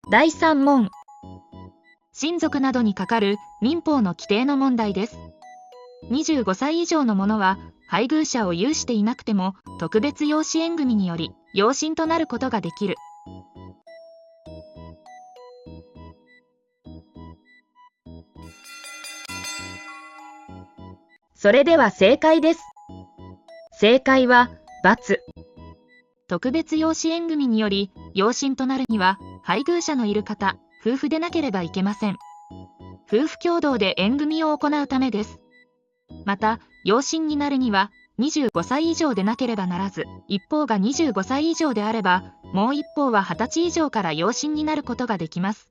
第3問。親族などにかかる民法の規定の問題です。25歳以上の者は配偶者を有していなくても特別養子縁組により養親となることができる。それでは正解です。正解は×。特別養子縁組により養親となるには配偶者のいる方、夫婦でなければいけません。夫婦共同で縁組を行うためです。また、養親になるには25歳以上でなければならず、一方が25歳以上であれば、もう一方は20歳以上から養親になることができます。